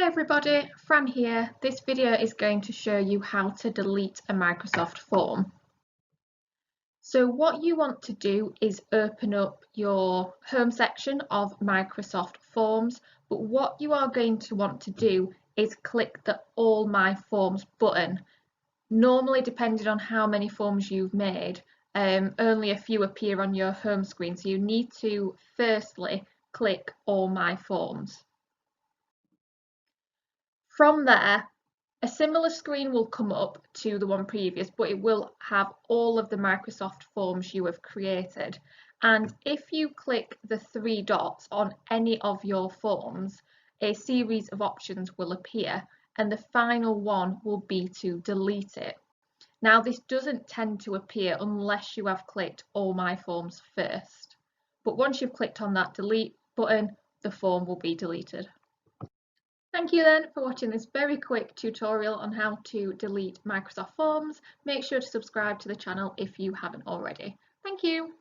Hi everybody, Fran here. This video is going to show you how to delete a Microsoft form. So what you want to do is open up your home section of Microsoft Forms, but what you are going to want to do is click the All My Forms button. Normally, depending on how many forms you've made, only a few appear on your home screen, so you need to firstly click All My Forms. From there, a similar screen will come up to the one previous, but it will have all of the Microsoft forms you have created. And if you click the three dots on any of your forms, a series of options will appear, and the final one will be to delete it. Now, this doesn't tend to appear unless you have clicked All My Forms first. But once you've clicked on that delete button, the form will be deleted. Thank you then for watching this very quick tutorial on how to delete Microsoft Forms. Make sure to subscribe to the channel if you haven't already. Thank you.